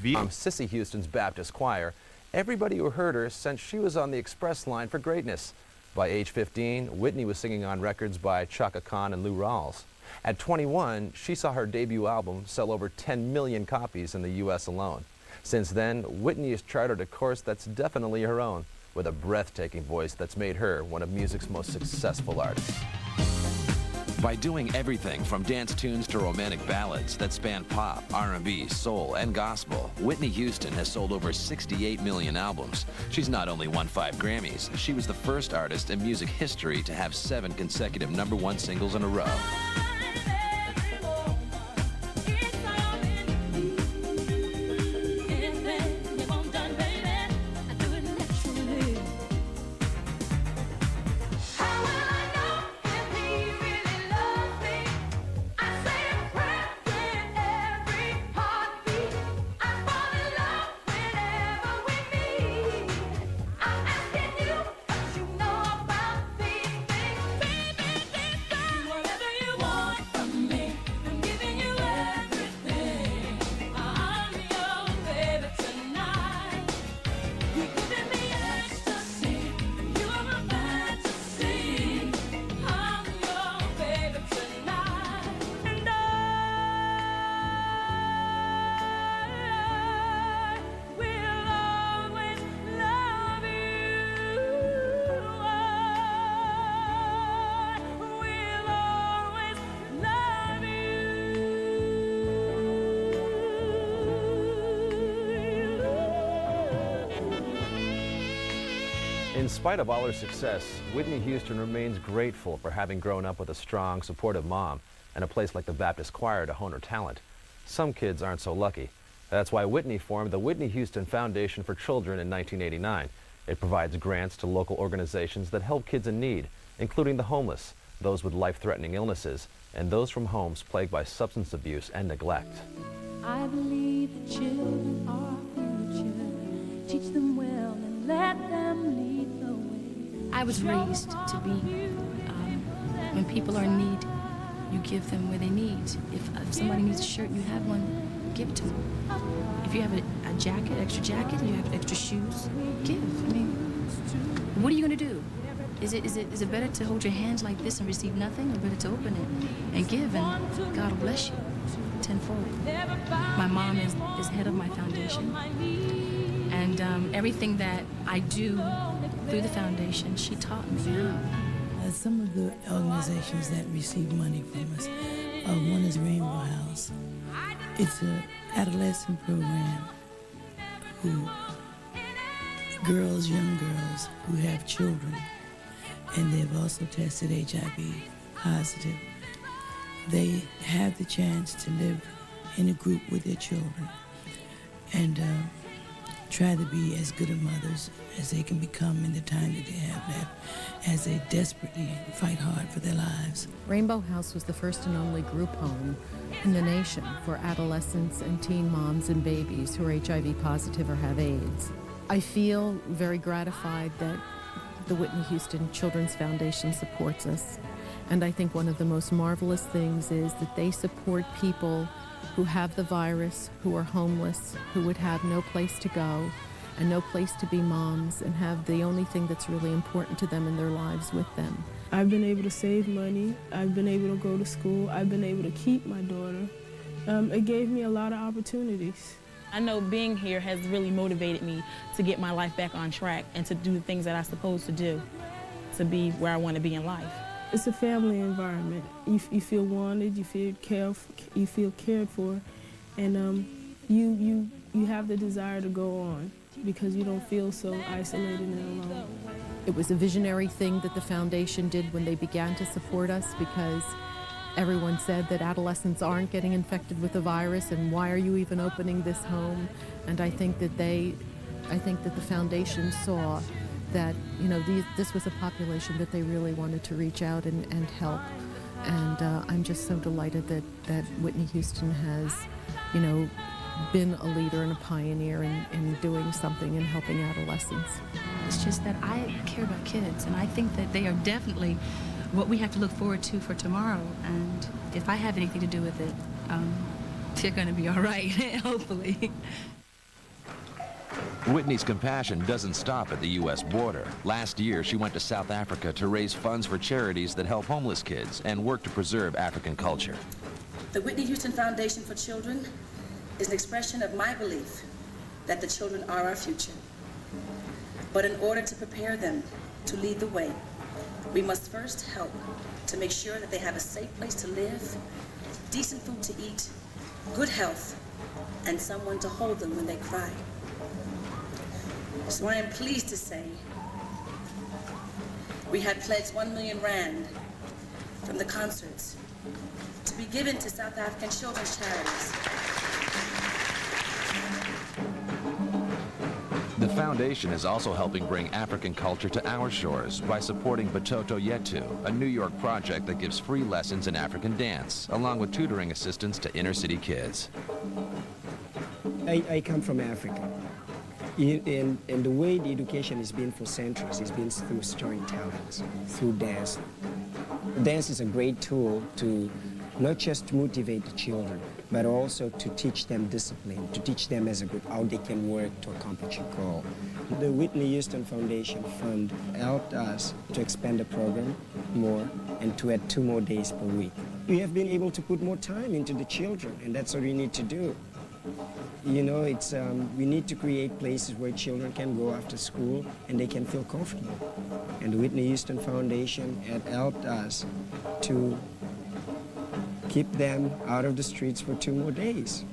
TV. Sissy Houston's Baptist Choir. Everybody who heard her since she was on the express line for greatness. By age 15, Whitney was singing on records by Chaka Khan and Lou Rawls. At 21, she saw her debut album sell over 10 million copies in the U.S. alone. Since then, Whitney has charted a course that's definitely her own, with a breathtaking voice that's made her one of music's most successful artists. By doing everything from dance tunes to romantic ballads that span pop, R&B, soul, and gospel, Whitney Houston has sold over 68 million albums. She's not only won 5 Grammys, she was the first artist in music history to have 7 consecutive #1 singles in a row. In spite of all her success, Whitney Houston remains grateful for having grown up with a strong, supportive mom and a place like the Baptist Choir to hone her talent. Some kids aren't so lucky. That's why Whitney formed the Whitney Houston Foundation for Children in 1989. It provides grants to local organizations that help kids in need, including the homeless, those with life-threatening illnesses, and those from homes plagued by substance abuse and neglect. I believe the children are our future. Teach them well and let them lead the way. I was raised to be, when people are in need, you give them where they need. If somebody needs a shirt and you have one, give it to them. If you have a jacket, extra jacket, and you have extra shoes, give. I mean, what are you going to do? Is it better to hold your hands like this and receive nothing, or better to open it and give, and God will bless you tenfold? My mom is head of my foundation, and everything that I do through the foundation, she taught me. Some of the organizations that receive money from us, one is Rainbow House. It's an adolescent program who young girls who have children, and they've also tested HIV positive. They have the chance to live in a group with their children and try to be as good of mothers as they can become in the time that they have left, as they desperately fight hard for their lives. Rainbow House was the first and only group home in the nation for adolescents and teen moms and babies who are HIV positive or have AIDS. I feel very gratified that the Whitney Houston Children's Foundation supports us. And I think one of the most marvelous things is that they support people who have the virus, who are homeless, who would have no place to go and no place to be moms and have the only thing that's really important to them in their lives with them. I've been able to save money. I've been able to go to school. I've been able to keep my daughter. It gave me a lot of opportunities. I know being here has really motivated me to get my life back on track and to do the things that I'm supposed to do to be where I want to be in life. It's a family environment. You feel wanted, you feel cared for, and you have the desire to go on because you don't feel so isolated and alone. It was a visionary thing that the foundation did when they began to support us, because everyone said that adolescents aren't getting infected with the virus, and why are you even opening this home? And I think that the foundation saw that, you know, this was a population that they really wanted to reach out and help. And I'm just so delighted that Whitney Houston has, you know, been a leader and a pioneer in doing something and helping adolescents. It's just that I care about kids, and I think that they are definitely what we have to look forward to for tomorrow. And if I have anything to do with it, they're going to be all right, hopefully. Whitney's compassion doesn't stop at the U.S. border. Last year, she went to South Africa to raise funds for charities that help homeless kids and work to preserve African culture. The Whitney Houston Foundation for Children is an expression of my belief that the children are our future. But in order to prepare them to lead the way, we must first help to make sure that they have a safe place to live, decent food to eat, good health, and someone to hold them when they cry. So I am pleased to say we had pledged 1 million rand from the concerts to be given to South African children's charities. The foundation is also helping bring African culture to our shores by supporting Batoto Yetu, a New York project that gives free lessons in African dance, along with tutoring assistance to inner-city kids. I come from Africa. And the way the education has been for centuries has been through storytelling, through dance. Dance is a great tool to not just motivate the children, but also to teach them discipline, to teach them as a group how they can work to accomplish a goal. The Whitney Houston Foundation Fund helped us to expand the program more and to add 2 more days per week. We have been able to put more time into the children, and that's what we need to do. You know, we need to create places where children can go after school and they can feel comfortable. And the Whitney Houston Foundation had helped us to keep them out of the streets for 2 more days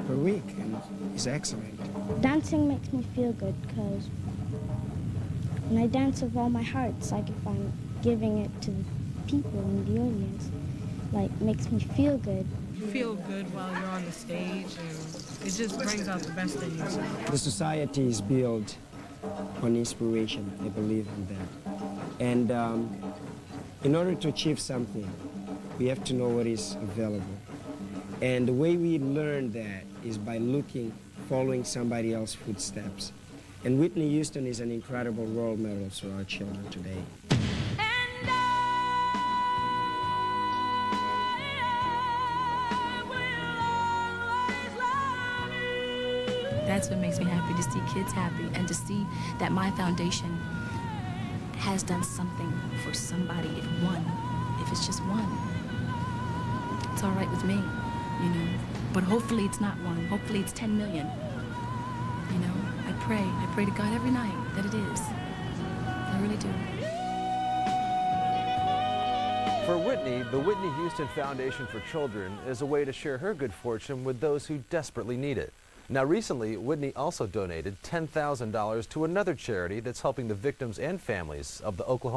per week, and it's excellent. Dancing makes me feel good because when I dance with all my heart, it's like if I'm giving it to the people in the audience, like makes me feel good. You feel good while you're on the stage, and it just brings out the best in yourself. The society is built on inspiration. I believe in that. And in order to achieve something, we have to know what is available. And the way we learn that is by following somebody else's footsteps. And Whitney Houston is an incredible role model for our children today. That's what makes me happy, to see kids happy and to see that my foundation has done something for somebody, if it's just one. It's all right with me, you know. But hopefully it's not 1. Hopefully it's 10 million. You know, I pray to God every night that it is. I really do. For Whitney, the Whitney Houston Foundation for Children is a way to share her good fortune with those who desperately need it. Now, recently, Whitney also donated $10,000 to another charity that's helping the victims and families of the Oklahoma